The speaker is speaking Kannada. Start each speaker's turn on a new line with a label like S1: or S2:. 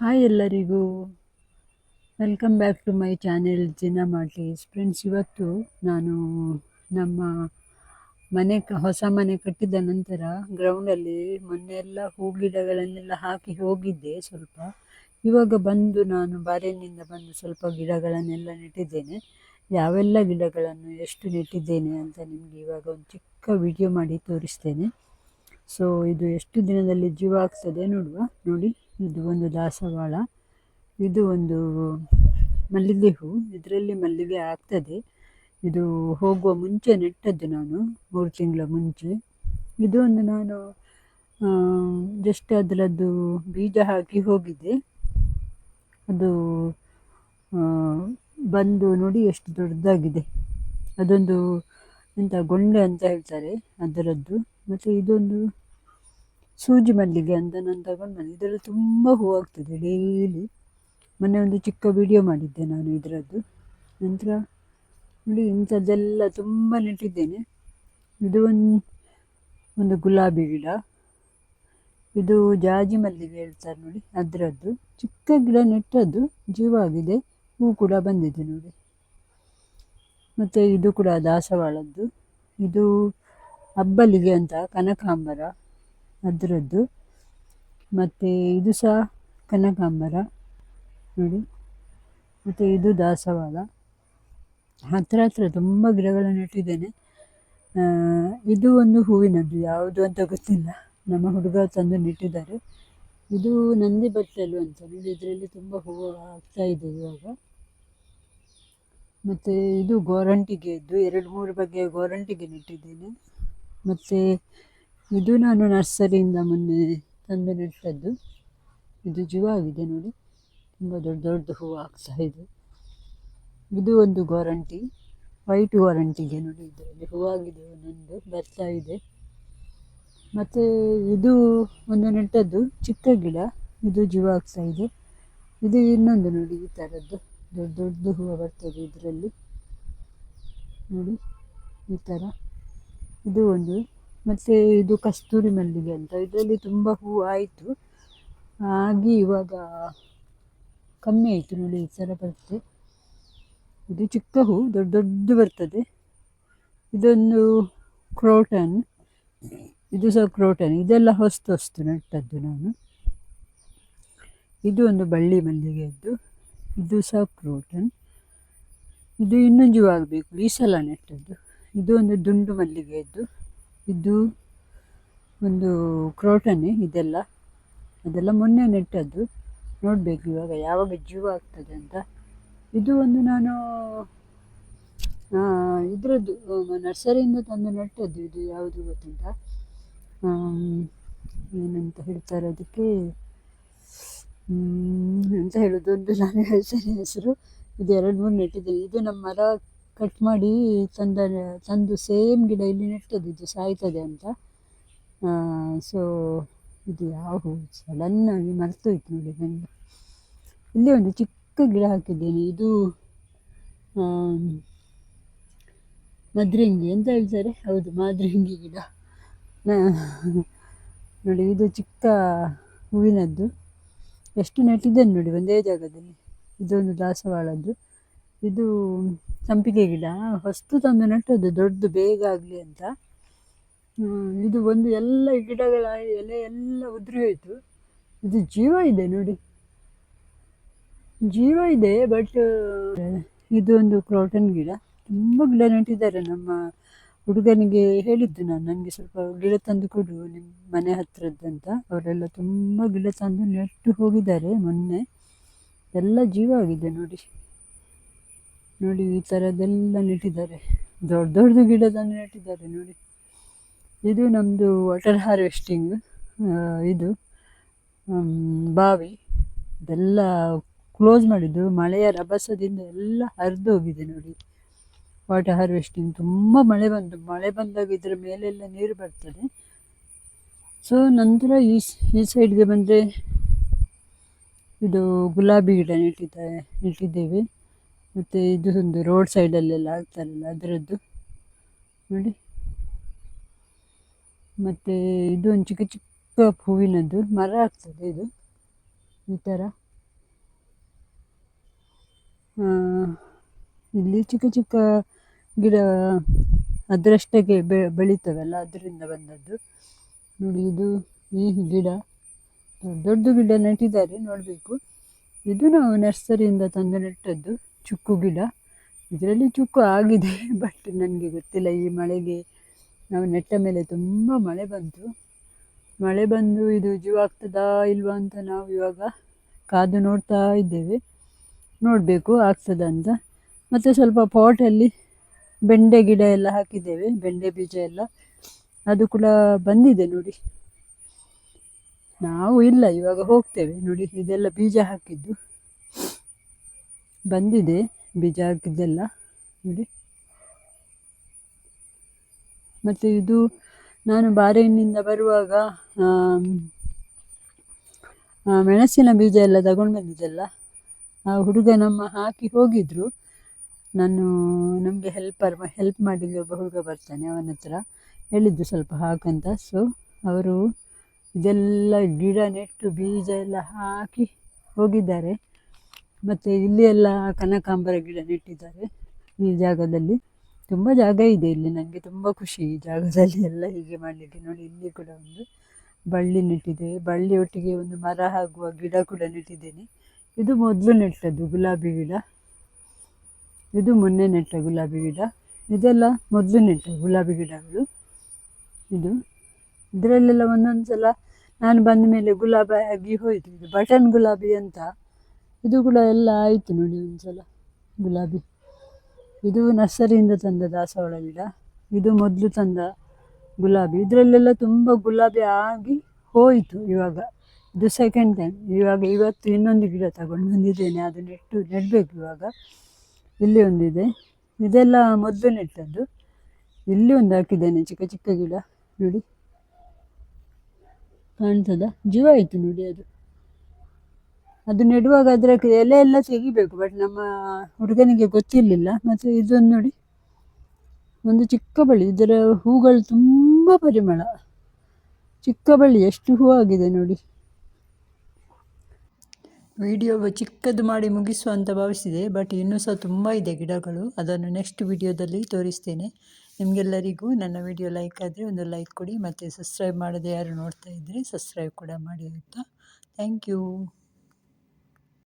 S1: ಹಾಯ್ ಎಲ್ಲರಿಗೂ, welcome back to my channel ಜಿನಾ ಮಾರ್ಟೀಸ್. ಫ್ರೆಂಡ್ಸ್, ಇವತ್ತು ನಾನು ನಮ್ಮ ಹೊಸ ಮನೆ ಕಟ್ಟಿದ ನಂತರ ಗ್ರೌಂಡಲ್ಲಿ ಮೊನ್ನೆ ಎಲ್ಲ ಹೂ ಗಿಡಗಳನ್ನೆಲ್ಲ ಹಾಕಿ ಹೋಗಿದ್ದೆ. ಸ್ವಲ್ಪ ಇವಾಗ ಬಂದು ನಾನು ಬಾರೆನಿಂದ ಬಂದು ಸ್ವಲ್ಪ ಗಿಡಗಳನ್ನೆಲ್ಲ ನೆಟ್ಟಿದ್ದೇನೆ. ಯಾವೆಲ್ಲ ಗಿಡಗಳನ್ನು ಎಷ್ಟು ನೆಟ್ಟಿದ್ದೇನೆ ಅಂತ ನಿಮಗೆ ಇವಾಗ ಒಂದು ಚಿಕ್ಕ ವಿಡಿಯೋ ಮಾಡಿ ತೋರಿಸ್ತೇನೆ. ಸೊ ಇದು ಎಷ್ಟು ದಿನದಲ್ಲಿ ಜೀವ ಆಗ್ತದೆ ನೋಡುವ. ನೋಡಿ, ಇದು ಒಂದು ದಾಸವಾಳ, ಇದು ಒಂದು ಮಲ್ಲಿಗೆ ಹೂ. ಇದರಲ್ಲಿ ಮಲ್ಲಿಗೆ ಆಗ್ತದೆ. ಇದು ಹೋಗುವ ಮುಂಚೆ ನೆಟ್ಟದ್ದು ನಾನು, 3 ತಿಂಗಳ ಮುಂಚೆ. ಇದು ಒಂದು ನಾನು ಜಸ್ಟ್ ಅದರದ್ದು ಬೀಜ ಹಾಕಿ ಹೋಗಿದ್ದೆ. ಅದು ಬಂದು ನೋಡಿ ಎಷ್ಟು ದೊಡ್ಡದಾಗಿದೆ. ಅದೊಂದು ಎಂಥ ಗೊಂಡೆ ಅಂತ ಹೇಳ್ತಾರೆ ಅದರದ್ದು. ಮತ್ತು ಇದೊಂದು ಸೂಜಿ ಮಲ್ಲಿಗೆ ಅಂತ ನಾನು ತಗೊಂಡು ಬಂದೆ. ಇದರಲ್ಲಿ ತುಂಬ ಹೂವಾಗ್ತದೆ ಡೈಲಿ. ಮೊನ್ನೆ ಒಂದು ಚಿಕ್ಕ ವಿಡಿಯೋ ಮಾಡಿದ್ದೆ ನಾನು ಇದರದ್ದು. ನಂತರ ನೋಡಿ, ಇಂಥದ್ದೆಲ್ಲ ತುಂಬ ನೆಟ್ಟಿದ್ದೇನೆ. ಇದು ಒಂದು ಗುಲಾಬಿ ಗಿಡ, ಇದು ಜಾಜಿ ಮಲ್ಲಿಗೆ ಹೇಳ್ತಾರೆ ನೋಡಿ, ಅದರದ್ದು ಚಿಕ್ಕ ಗಿಡ ನೆಟ್ಟದ್ದು, ಜೀವ ಆಗಿದೆ, ಹೂ ಕೂಡ ಬಂದಿದೆ ನೋಡಿ. ಮತ್ತು ಇದು ಕೂಡ ದಾಸವಾಳದ್ದು. ಇದು ಅಬ್ಬಲಿಗೆ ಅಂತ ಕನಕಾಂಬರ, ಅದರದ್ದು. ಮತ್ತು ಇದು ಸಹ ಕನಕಾಂಬರ ನೋಡಿ. ಮತ್ತು ಇದು ದಾಸವಾಳ. ಹತ್ರ ಹತ್ರ ತುಂಬ ಗಿಡಗಳನ್ನು ನೆಟ್ಟಿದ್ದೇನೆ. ಇದು ಒಂದು ಹೂವಿನದ್ದು, ಯಾವುದು ಅಂತ ಗೊತ್ತಿಲ್ಲ, ನಮ್ಮ ಹುಡುಗ ತಂದು ನೆಟ್ಟಿದ್ದಾರೆ. ಇದು ನಂದಿ ಬಟ್ಟಲು ಅಂತ ನೋಡಿ. ಇದರಲ್ಲಿ ತುಂಬ ಹೂವು ಆಗ್ತಾ ಇದೆ ಇವಾಗ. ಮತ್ತು ಇದು ಗೋರಂಟಿಗೆದ್ದು 2-3 ಬಗೆಯ ಗೋರಂಟಿಗೆ ನೆಟ್ಟಿದ್ದೇನೆ. ಮತ್ತು ಇದು ನಾನು ನರ್ಸರಿಯಿಂದ ಮೊನ್ನೆ ತಂದು ನೆಟ್ಟದ್ದು. ಇದು ಜೀವ ಆಗಿದೆ ನೋಡಿ, ತುಂಬ ದೊಡ್ಡ ದೊಡ್ಡ ಹೂವು ಆಗ್ತಾ ಇದೆ. ಇದು ಒಂದು ಗೋರಂಟಿ, ವೈಟ್ ಗೋರಂಟಿಗೆ ನೋಡಿ. ಇದರಲ್ಲಿ ಹೂವಾಗಿದೆ, ಒಂದೊಂದು ಬರ್ತಾ ಇದೆ. ಮತ್ತು ಇದು ಒಂದು ನೆಟ್ಟದ್ದು ಚಿಕ್ಕ ಗಿಡ, ಇದು ಜೀವ ಆಗ್ತಾ ಇದೆ. ಇದು ಇನ್ನೊಂದು ನೋಡಿ, ಈ ಥರದ್ದು ದೊಡ್ಡ ದೊಡ್ಡ ಹೂವು ಬರ್ತದೆ ಇದರಲ್ಲಿ ನೋಡಿ, ಈ ಥರ. ಇದು ಒಂದು. ಮತ್ತು ಇದು ಕಸ್ತೂರಿ ಮಲ್ಲಿಗೆ ಅಂತ, ಇದರಲ್ಲಿ ತುಂಬ ಹೂವು ಆಯಿತು, ಹಾಗೆ ಇವಾಗ ಕಮ್ಮಿ ಆಯಿತು ನೋಡಿ, ಈ ಥರ ಬರ್ತದೆ. ಇದು ಚಿಕ್ಕ ಹೂ, ದೊಡ್ಡ ದೊಡ್ಡ ಬರ್ತದೆ. ಇದೊಂದು ಕ್ರೋಟನ್, ಇದು ಸಹ ಕ್ರೋಟನ್. ಇದೆಲ್ಲ ಹೊಸ್ತು ನೆಟ್ಟದ್ದು ನಾನು. ಇದು ಒಂದು ಬಳ್ಳಿ ಮಲ್ಲಿಗೆಯದ್ದು, ಇದು ಸಹ ಕ್ರೋಟನ್. ಇದು ಇನ್ನೂ ಜೀವ ಆಗಬೇಕು, ಈ ಸಲ ನೆಟ್ಟದ್ದು. ಇದು ಒಂದು ದುಂಡು ಮಲ್ಲಿಗೆಯದ್ದು, ಇದು ಒಂದು ಕ್ರೋಟನ್ನೇ. ಅದೆಲ್ಲ ಮೊನ್ನೆ ನೆಟ್ಟದ್ದು, ನೋಡಬೇಕು ಇವಾಗ ಯಾವಾಗ ಜೀವ ಆಗ್ತದೆ ಅಂತ. ಇದು ಒಂದು ನಾನು ಇದರದ್ದು ನರ್ಸರಿಯಿಂದ ತಂದು ನೆಟ್ಟದ್ದು. ಇದು ಯಾವುದು ಗೊತ್ತುಂಟ, ಏನಂತ ಹೇಳ್ತಾರೆ ಅದಕ್ಕೆ, ಅಂತ ಹೇಳೋದು ಒಂದು ನಾನು ಹೇಳ್ತೇನೆ ಹೆಸರು. ಇದು 2-3 ನೆಟ್ಟಿದ್ದೇನೆ. ಇದು ನಮ್ಮ ಮರ ಕಟ್ ಮಾಡಿ ತಂದು ಸೇಮ್ ಗಿಡ ಇಲ್ಲಿ ನೆಟ್ಟದ್ದು, ಇದು ಸಾಯ್ತದೆ ಅಂತ. ಸೊ ಇದು ಯಾವ ಹೂ ಸಡನ್ನಾಗಿ ಮರ್ತೋಯ್ತು ನೋಡಿ ನನಗೆ. ಇಲ್ಲಿ ಒಂದು ಚಿಕ್ಕ ಗಿಡ ಹಾಕಿದ್ದೇನೆ, ಇದು ಮದ್ರಂಗಿ ಅಂತ ಹೇಳ್ತಾರೆ, ಹೌದು ಮದ್ರಂಗಿ ಗಿಡ ನೋಡಿ. ಇದು ಚಿಕ್ಕ ಹೂವಿನದ್ದು, ಎಷ್ಟು ನೆಟ್ಟಿದ್ದೇನೆ ನೋಡಿ ಒಂದೇ ಜಾಗದಲ್ಲಿ. ಇದೊಂದು ದಾಸವಾಳದ್ದು. ಇದು ಸಂಪಿಗೆ ಗಿಡ, ಹೊಸ್ತು ತಂದು ನೆಟ್ಟದ್ದು, ದೊಡ್ಡದು ಬೇಗ ಆಗಲಿ ಅಂತ. ಇದು ಒಂದು ಎಲ್ಲ ಗಿಡಗಳ ಎಲೆ ಎಲ್ಲ ಉದುರಿ ಹೋಯಿತು. ಇದು ಜೀವ ಇದೆ ನೋಡಿ, ಜೀವ ಇದೆ. ಬಟ್ ಇದೊಂದು ಕ್ರೋಟನ್ ಗಿಡ. ತುಂಬ ಗಿಡ ನೆಟ್ಟಿದ್ದಾರೆ. ನಮ್ಮ ಹುಡುಗನಿಗೆ ಹೇಳಿದ್ದು ನಾನು, ನನಗೆ ಸ್ವಲ್ಪ ಗಿಡ ತಂದು ಕೊಡು ನಿಮ್ಮ ಮನೆ ಹತ್ರದ್ದಂತ. ಅವರೆಲ್ಲ ತುಂಬ ಗಿಡ ತಂದು ನೆಟ್ಟು ಹೋಗಿದ್ದಾರೆ ಮೊನ್ನೆ. ಎಲ್ಲ ಜೀವ ಆಗಿದೆ ನೋಡಿ. ನೋಡಿ, ಈ ಥರದ್ದೆಲ್ಲ ನೆಟ್ಟಿದ್ದಾರೆ, ದೊಡ್ಡ ದೊಡ್ಡ ಗಿಡ ತಂದು ನೆಟ್ಟಿದ್ದಾರೆ ನೋಡಿ. ಇದು ನಮ್ಮದು ವಾಟರ್ ಹಾರ್ವೆಸ್ಟಿಂಗ್, ಇದು ಬಾವಿ. ಇದೆಲ್ಲ ಕ್ಲೋಸ್ ಮಾಡಿದ್ದು, ಮಳೆಯ ರಭಸದಿಂದ ಎಲ್ಲ ಹರಿದು ಹೋಗಿದೆ ನೋಡಿ. ವಾಟರ್ ಹಾರ್ವೆಸ್ಟಿಂಗ್, ತುಂಬ ಮಳೆ ಬಂದಾಗ ಇದರ ಮೇಲೆಲ್ಲ ನೀರು ಬರ್ತದೆ. ಸೊ ನಂತರ ಈ ಸೈಡ್ಗೆ ಬಂದರೆ ಇದು ಗುಲಾಬಿ ಗಿಡ ನೆಟ್ಟಿದ್ದೇವೆ. ಮತ್ತು ಇದು ಒಂದು ರೋಡ್ ಸೈಡಲ್ಲೆಲ್ಲ ಆಗ್ತಾರಲ್ಲ ಅದರದ್ದು ನೋಡಿ. ಮತ್ತು ಇದು ಒಂದು ಚಿಕ್ಕ ಚಿಕ್ಕ ಹೂವಿನದ್ದು ಮರ ಆಗ್ತದೆ, ಇದು ಈ ಥರ. ಆ, ಇಲ್ಲಿ ಚಿಕ್ಕ ಚಿಕ್ಕ ಗಿಡ ಅದರಷ್ಟಕ್ಕೆ ಬೆಳೀತವಲ್ಲ, ಅದರಿಂದ ಬಂದದ್ದು ನೋಡಿ. ಇದು ಈ ಗಿಡ ದೊಡ್ಡ ಗಿಡ ನೆಟ್ಟಿದ್ದಾರೆ, ನೋಡಬೇಕು. ಇದು ನಾವು ನರ್ಸರಿಯಿಂದ ತಂದು ನೆಟ್ಟದ್ದು ಚುಕ್ಕು ಗಿಡ. ಇದರಲ್ಲಿ ಚುಕ್ಕು ಆಗಿದೆ ಬಟ್ ನನಗೆ ಗೊತ್ತಿಲ್ಲ, ಈ ಮಳೆಗೆ ನಾವು ನೆಟ್ಟ ಮೇಲೆ ತುಂಬ ಮಳೆ ಬಂದು ಇದು ಜೀವಾಗ್ತದಾ ಇಲ್ವಾ ಅಂತ ನಾವು ಇವಾಗ ಕಾದು ನೋಡ್ತಾ ಇದ್ದೇವೆ. ನೋಡಬೇಕು ಆಗ್ತದ ಅಂತ. ಮತ್ತು ಸ್ವಲ್ಪ ಪಾಟಲ್ಲಿ ಬೆಂಡೆ ಗಿಡ ಎಲ್ಲ ಹಾಕಿದ್ದೇವೆ, ಬೆಂಡೆ ಬೀಜ ಎಲ್ಲ, ಅದು ಕೂಡ ಬಂದಿದೆ ನೋಡಿ. ನಾವು ಇಲ್ಲ, ಇವಾಗ ಹೋಗ್ತೇವೆ ನೋಡಿ. ಇದೆಲ್ಲ ಬೀಜ ಹಾಕಿದ್ದು ಬಂದಿದೆ, ಬೀಜ ಹಾಕಿದ್ದೆಲ್ಲ ನೋಡಿ. ಮತ್ತು ಇದು ನಾನು ಬಾರೆಹಣ್ಣಿಂದ ಬರುವಾಗ ಮೆಣಸಿನ ಬೀಜ ಎಲ್ಲ ತಗೊಂಡು ಬಂದಿದ್ದೆಲ್ಲ, ಆ ಹುಡುಗ ನಮ್ಮ ಹಾಕಿ ಹೋಗಿದ್ರು. ನಮಗೆ ಹೆಲ್ಪ್ ಮಾಡಲಿಕ್ಕೆ ಒಬ್ಬ ಹುಡುಗ ಬರ್ತಾನೆ, ಅವನ ಹತ್ರ ಹೇಳಿದ್ದು ಸ್ವಲ್ಪ ಹಾಕಂತ. ಸೊ ಅವರು ಇದೆಲ್ಲ ಗಿಡ ನೆಟ್ಟು ಬೀಜ ಎಲ್ಲ ಹಾಕಿ ಹೋಗಿದ್ದಾರೆ. ಮತ್ತು ಇಲ್ಲಿ ಎಲ್ಲ ಕನಕಾಂಬರ ಗಿಡ ನೆಟ್ಟಿದ್ದಾರೆ ಈ ಜಾಗದಲ್ಲಿ. ತುಂಬ ಜಾಗ ಇದೆ ಇಲ್ಲಿ, ನನಗೆ ತುಂಬ ಖುಷಿ ಈ ಜಾಗದಲ್ಲಿ ಎಲ್ಲ ಹೀಗೆ ಮಾಡಲಿಕ್ಕೆ. ನೋಡಿ, ಇಲ್ಲಿ ಕೂಡ ಒಂದು ಬಳ್ಳಿ ನೆಟ್ಟಿದೆ, ಬಳ್ಳಿ ಒಟ್ಟಿಗೆ ಒಂದು ಮರ ಆಗುವ ಗಿಡ ಕೂಡ ನೆಟ್ಟಿದ್ದೇನೆ. ಇದು ಮೊದಲು ನೆಟ್ಟದ್ದು ಗುಲಾಬಿ ಗಿಡ, ಇದು ಮೊನ್ನೆ ನೆಟ್ಟ ಗುಲಾಬಿ ಗಿಡ. ಇದೆಲ್ಲ ಮೊದಲು ನೆಟ್ಟ ಗುಲಾಬಿ ಗಿಡಗಳು. ಇದರಲ್ಲೆಲ್ಲ ಒಂದೊಂದು ಸಲ ನಾನು ಬಂದ ಮೇಲೆ ಗುಲಾಬಿ ಆಗಿ ಹೋಯಿತು. ಇದು ಬಟನ್ ಗುಲಾಬಿ ಅಂತ, ಇದು ಕೂಡ ಎಲ್ಲ ಆಯಿತು ನೋಡಿ ಒಂದು ಸಲ ಗುಲಾಬಿ. ಇದು ನರ್ಸರಿಯಿಂದ ತಂದ ದಾಸವಾಳ ಗಿಡ, ಇದು ಮೊದಲು ತಂದ ಗುಲಾಬಿ. ಇದರಲ್ಲೆಲ್ಲ ತುಂಬ ಗುಲಾಬಿ ಆಗಿ ಹೋಯಿತು. ಇವಾಗ ಇದು ಸೆಕೆಂಡ್ ಟೈಮ್. ಇವತ್ತು ಇನ್ನೊಂದು ಗಿಡ ತಗೊಂಡು ಬಂದಿದ್ದೇನೆ, ಅದು ನೆಡಬೇಕು ಇವಾಗ. ಇಲ್ಲಿ ಒಂದಿದೆ, ಇದೆಲ್ಲ ಮೊದಲು ನೆಟ್ಟದ್ದು. ಇಲ್ಲಿ ಒಂದು ಹಾಕಿದ್ದೇನೆ ಚಿಕ್ಕ ಚಿಕ್ಕ ಗಿಡ ನೋಡಿ, ಕಾಣ್ತದ? ಜೀವ ಆಯಿತು ನೋಡಿ. ಅದು ನೆಡುವಾಗ ಅದರ ಎಲೆ ಎಲ್ಲ ತೆಗಿಬೇಕು, ಬಟ್ ನಮ್ಮ ಹುಡುಗನಿಗೆ ಗೊತ್ತಿರಲಿಲ್ಲ. ಮತ್ತು ಇದೊಂದು ನೋಡಿ, ಒಂದು ಚಿಕ್ಕ ಬಳ್ಳಿ, ಇದರ ಹೂಗಳು ತುಂಬ ಪರಿಮಳ, ಚಿಕ್ಕ ಬಳ್ಳಿ ಎಷ್ಟು ಹೂ ಆಗಿದೆ ನೋಡಿ. ವಿಡಿಯೋ ಚಿಕ್ಕದು ಮಾಡಿ ಮುಗಿಸುವ ಅಂತ ಭಾವಿಸಿದೆ, ಬಟ್ ಇನ್ನೂ ಸಹ ತುಂಬ ಇದೆ ಗಿಡಗಳು. ಅದನ್ನು ನೆಕ್ಸ್ಟ್ ವಿಡಿಯೋದಲ್ಲಿ ತೋರಿಸ್ತೇನೆ. ನಿಮಗೆಲ್ಲರಿಗೂ ನನ್ನ ವಿಡಿಯೋ ಲೈಕ್ ಆದರೆ ಒಂದು ಲೈಕ್ ಕೊಡಿ, ಮತ್ತು ಸಬ್ಸ್ಕ್ರೈಬ್ ಮಾಡದೆ ಯಾರು ನೋಡ್ತಾ ಇದ್ದರೆ ಸಬ್ಸ್ಕ್ರೈಬ್ ಕೂಡ ಮಾಡಿ ಆಯಿತಾ. Thank you.